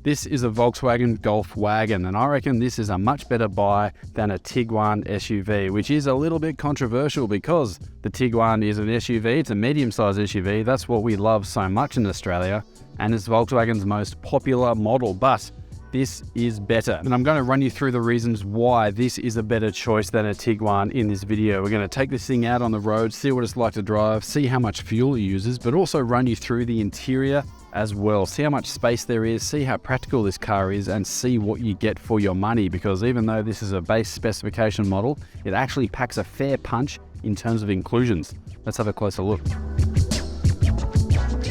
This is a Volkswagen Golf Wagon, and I reckon this is a much better buy than a Tiguan SUV, which is a little bit controversial because the Tiguan is an SUV, it's a medium-sized SUV, that's what we love so much in Australia, and it's Volkswagen's most popular model, but this is better. And I'm going to run you through the reasons why this is a better choice than a Tiguan in this video. We're going to take this thing out on the road, see what it's like to drive, see how much fuel it uses, but also run you through the interior as well. See how much space there is, see how practical this car is, and see what you get for your money, because even though this is a base specification model, it actually packs a fair punch in terms of inclusions. Let's have a closer look.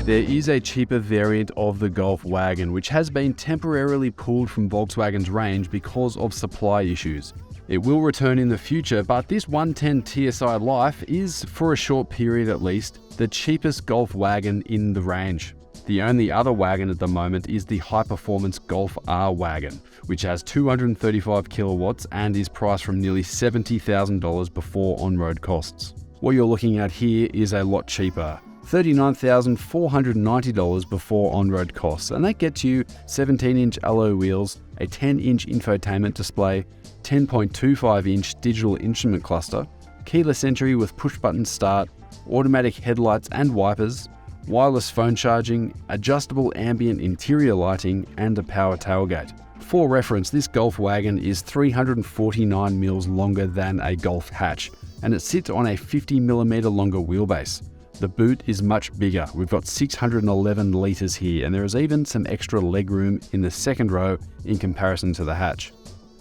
There is a cheaper variant of the Golf Wagon, which has been temporarily pulled from Volkswagen's range because of supply issues. It will return in the future, but this 110 TSI Life is, for a short period at least, the cheapest Golf Wagon in the range. The only other wagon at the moment is the high-performance Golf R Wagon, which has 235 kilowatts and is priced from nearly $70,000 before on-road costs. What you're looking at here is a lot cheaper, $39,490 before on-road costs, and that gets you 17-inch alloy wheels, a 10-inch infotainment display, 10.25-inch digital instrument cluster, keyless entry with push-button start, automatic headlights and wipers, wireless phone charging, adjustable ambient interior lighting, and a power tailgate. For reference, this Golf Wagon is 349 mils longer than a Golf hatch, and it sits on a 50mm longer wheelbase. The boot is much bigger. We've got 611 litres here, and there is even some extra legroom in the second row in comparison to the hatch.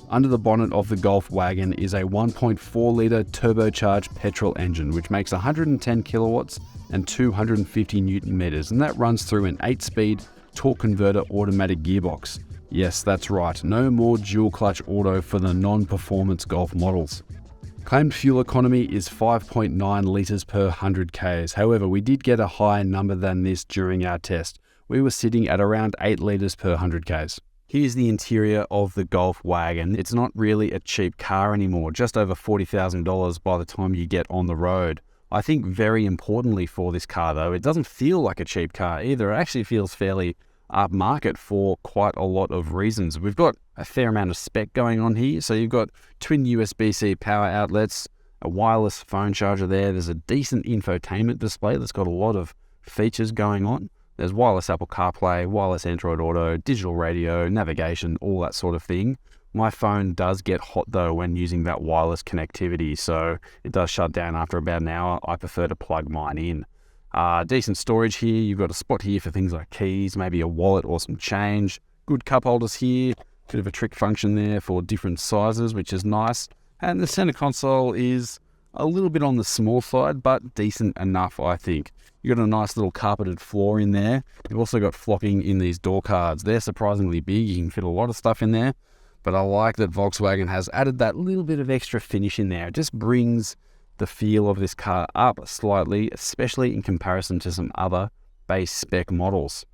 Under the bonnet of the Golf Wagon is a 1.4-litre turbocharged petrol engine, which makes 110 kilowatts and 250 Newton meters, and that runs through an 8-speed torque converter automatic gearbox. Yes, that's right, no more dual clutch auto for the non-performance Golf models. Claimed fuel economy is 5.9 litres per 100 Ks. However, we did get a higher number than this during our test. We were sitting at around 8 litres per 100 Ks. Here's the interior of the Golf Wagon. It's not really a cheap car anymore, just over $40,000 by the time you get on the road. I think very importantly for this car though, it doesn't feel like a cheap car either. It actually feels fairly upmarket for quite a lot of reasons. We've got a fair amount of spec going on here. So you've got twin USB-C power outlets, a wireless phone charger there. There's a decent infotainment display that's got a lot of features going on. There's wireless Apple CarPlay, wireless Android Auto, digital radio, navigation, all that sort of thing. My phone does get hot though when using that wireless connectivity, so it does shut down after about an hour. I prefer to plug mine in. Decent storage here. You've got a spot here for things like keys, maybe a wallet or some change. Good cup holders here. Bit of a trick function there for different sizes, which is nice. And the center console is a little bit on the small side, but decent enough, I think. You've got a nice little carpeted floor in there. You've also got flocking in these door cards. They're surprisingly big. You can fit a lot of stuff in there. But I like that Volkswagen has added that little bit of extra finish in there. It just brings the feel of this car up slightly, especially in comparison to some other base spec models.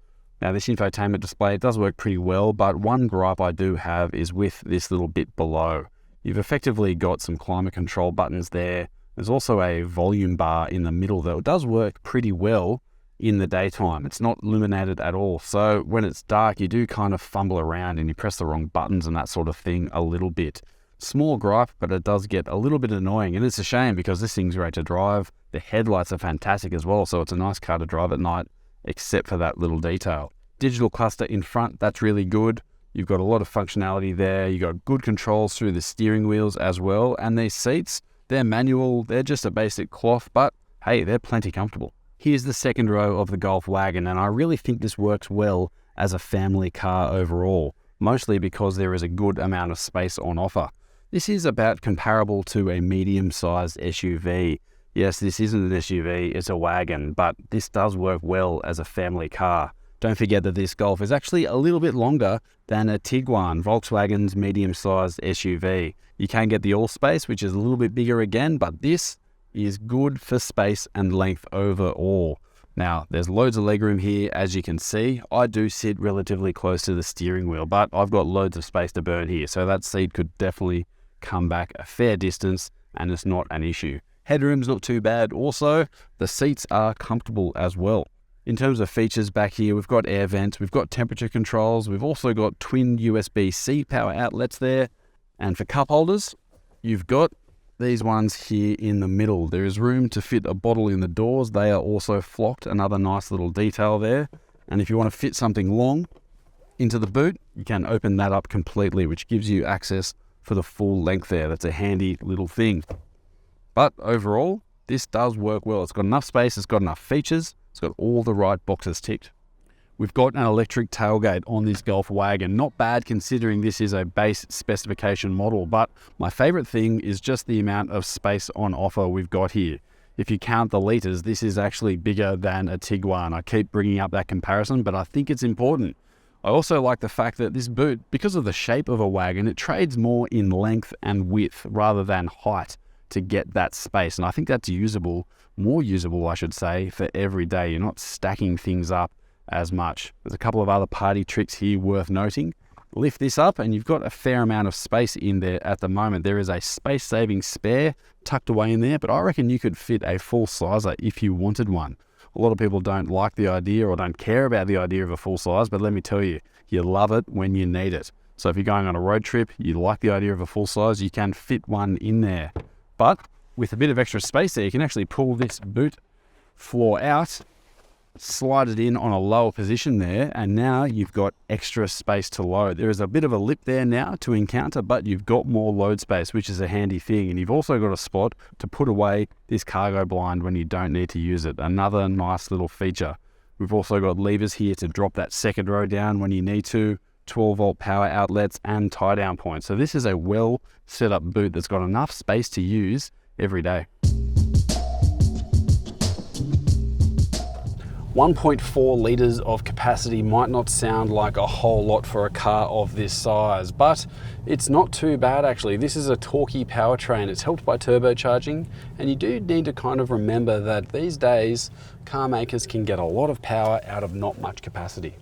Now this infotainment display, it does work pretty well, but one gripe I do have is with this little bit below. You've effectively got some climate control buttons there. There's also a volume bar in the middle though. It does work pretty well in the daytime. It's not illuminated at all. So when it's dark, you do kind of fumble around and you press the wrong buttons and that sort of thing a little bit. Small gripe, but it does get a little bit annoying, and it's a shame because this thing's great to drive. The headlights are fantastic as well, so it's a nice car to drive at night, except for that little detail. Digital cluster in front, that's really good. You've got a lot of functionality there. You've got good controls through the steering wheels as well, and these seats, they're manual, they're just a basic cloth, but hey, they're plenty comfortable. Here's the second row of the Golf Wagon, and I really think this works well as a family car overall, mostly because there is a good amount of space on offer. This is about comparable to a medium-sized SUV. Yes, this isn't an SUV, it's a wagon, but this does work well as a family car. Don't forget that this Golf is actually a little bit longer than a Tiguan, Volkswagen's medium-sized SUV. You can get the All-Space, which is a little bit bigger again, but this is good for space and length overall. Now, there's loads of legroom here, as you can see. I do sit relatively close to the steering wheel, but I've got loads of space to burn here, so that seat could definitely come back a fair distance, and it's not an issue. Headroom's not too bad also. The seats are comfortable as well. In terms of features back here, we've got air vents, we've got temperature controls, we've also got twin USB-C power outlets there. And for cup holders, you've got these ones here in the middle. There is room to fit a bottle in the doors. They are also flocked, another nice little detail there. And if you want to fit something long into the boot, you can open that up completely, which gives you access for the full length there. That's a handy little thing. But overall, this does work well. It's got enough space, it's got enough features, it's got all the right boxes ticked. We've got an electric tailgate on this Golf Wagon. Not bad considering this is a base specification model, but my favorite thing is just the amount of space on offer we've got here. If you count the litres, this is actually bigger than a Tiguan. I keep bringing up that comparison, but I think it's important. I also like the fact that this boot, because of the shape of a wagon, it trades more in length and width rather than height to get that space. And I think that's usable, more usable, I should say, for every day. You're not stacking things up as much. There's a couple of other party tricks here worth noting. Lift this up and you've got a fair amount of space in there at the moment. There is a space-saving spare tucked away in there, but I reckon you could fit a full sizer if you wanted one. A lot of people don't like the idea or don't care about the idea of a full size, but let me tell you, you love it when you need it. So if you're going on a road trip, you like the idea of a full size, you can fit one in there. But with a bit of extra space there, you can actually pull this boot floor out, slide it in on a lower position there, and now you've got extra space to load. There is a bit of a lip there now to encounter, but you've got more load space, which is a handy thing. And you've also got a spot to put away this cargo blind when you don't need to use it. Another nice little feature. We've also got levers here to drop that second row down when you need to, 12-volt power outlets and tie-down points. So this is a well set up boot that's got enough space to use every day. 1.4 litres of capacity might not sound like a whole lot for a car of this size, but it's not too bad actually. This is a torquey powertrain. It's helped by turbocharging, and you do need to kind of remember that these days car makers can get a lot of power out of not much capacity.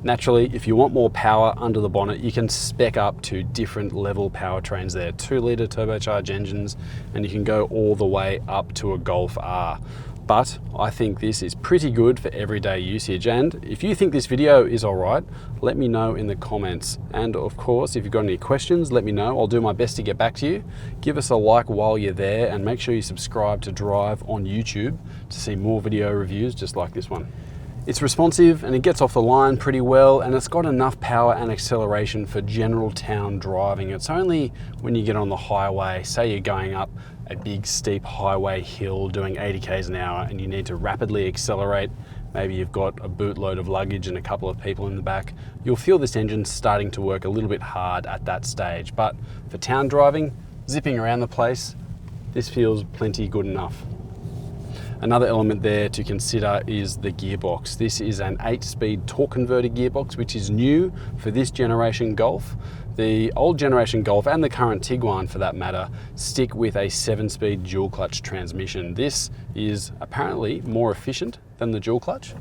Naturally, if you want more power under the bonnet, you can spec up to different level powertrains there. 2-litre turbocharged engines, and you can go all the way up to a Golf R. But I think this is pretty good for everyday usage. And if you think this video is all right, let me know in the comments. And of course, if you've got any questions, let me know. I'll do my best to get back to you. Give us a like while you're there, and make sure you subscribe to Drive on YouTube to see more video reviews just like this one. It's responsive and it gets off the line pretty well, and it's got enough power and acceleration for general town driving. It's only when you get on the highway, say you're going up a big steep highway hill doing 80 k's an hour and you need to rapidly accelerate, maybe you've got a bootload of luggage and a couple of people in the back, you'll feel this engine starting to work a little bit hard at that stage. But for town driving, zipping around the place, this feels plenty good enough. Another element there to consider is the gearbox. This is an 8-speed torque converter gearbox, which is new for this generation Golf. The old generation Golf and the current Tiguan for that matter stick with a 7-speed dual clutch transmission. This is apparently more efficient than the dual clutch,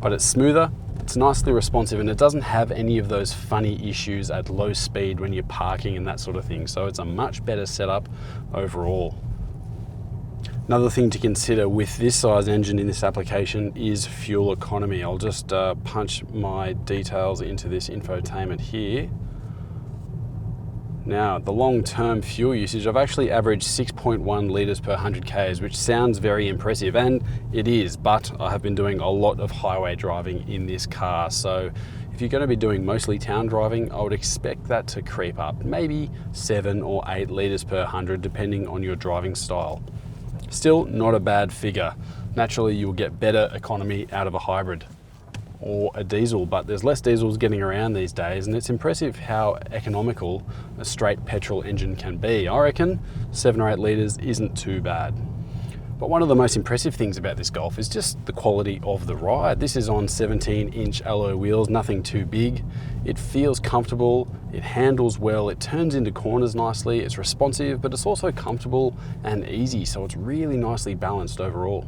but it's smoother, it's nicely responsive, and it doesn't have any of those funny issues at low speed when you're parking and that sort of thing. So it's a much better setup overall. Another thing to consider with this size engine in this application is fuel economy. I'll just punch my details into this infotainment here. Now, the long-term fuel usage, I've actually averaged 6.1 litres per 100 k's, which sounds very impressive, and it is, but I have been doing a lot of highway driving in this car. So if you're going to be doing mostly town driving, I would expect that to creep up, maybe 7 or 8 litres per 100, depending on your driving style. Still not a bad figure. Naturally, you'll get better economy out of a hybrid or a diesel, but there's less diesels getting around these days, and it's impressive how economical a straight petrol engine can be. I reckon 7 or 8 litres isn't too bad. But one of the most impressive things about this Golf is just the quality of the ride. This is on 17-inch alloy wheels, nothing too big. It feels comfortable, it handles well, it turns into corners nicely, it's responsive, but it's also comfortable and easy, so it's really nicely balanced overall.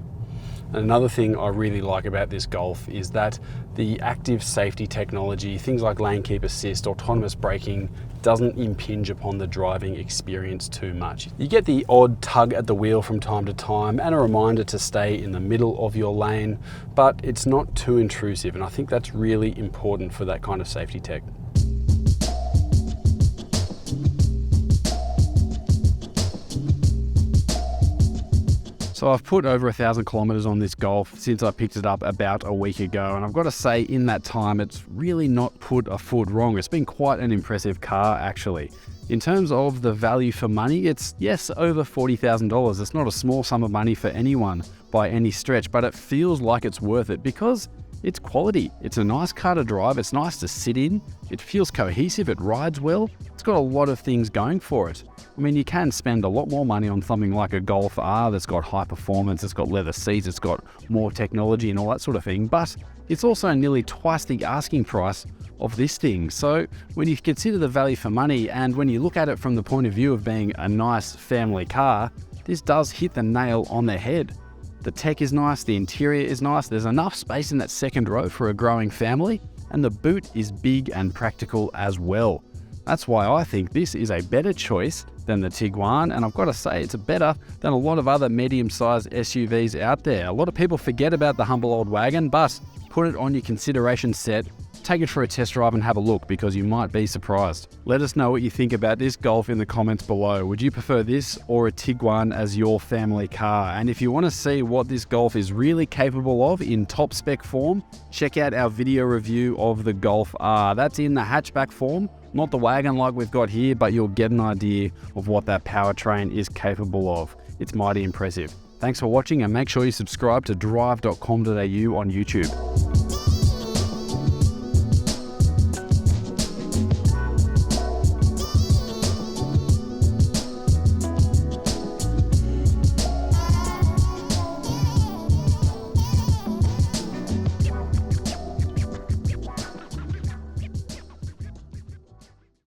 And another thing I really like about this Golf is that the active safety technology, things like lane keep assist, autonomous braking, doesn't impinge upon the driving experience too much. You get the odd tug at the wheel from time to time and a reminder to stay in the middle of your lane, but it's not too intrusive, and I think that's really important for that kind of safety tech. So I've put over 1,000 kilometers on this Golf since I picked it up about a week ago, and I've got to say in that time it's really not put a foot wrong. It's been quite an impressive car actually. In terms of the value for money, it's yes, over $40,000. It's not a small sum of money for anyone by any stretch, but it feels like it's worth it because it's quality. It's a nice car to drive, it's nice to sit in, it feels cohesive, it rides well, it's got a lot of things going for it. I mean, you can spend a lot more money on something like a Golf R that's got high performance, it's got leather seats, it's got more technology and all that sort of thing, but it's also nearly twice the asking price of this thing. So when you consider the value for money and when you look at it from the point of view of being a nice family car, this does hit the nail on the head. The tech is nice, the interior is nice, there's enough space in that second row for a growing family, and the boot is big and practical as well. That's why I think this is a better choice than the Tiguan, and I've got to say it's better than a lot of other medium-sized SUVs out there. A lot of people forget about the humble old Wagon, but put it on your consideration set, take it for a test drive and have a look because you might be surprised. Let us know what you think about this Golf in the comments below. Would you prefer this or a Tiguan as your family car? And if you want to see what this Golf is really capable of in top spec form, check out our video review of the Golf R. That's in the hatchback form, not the Wagon like we've got here, but you'll get an idea of what that powertrain is capable of. It's mighty impressive. Thanks for watching and make sure you subscribe to Drive.com.au on YouTube.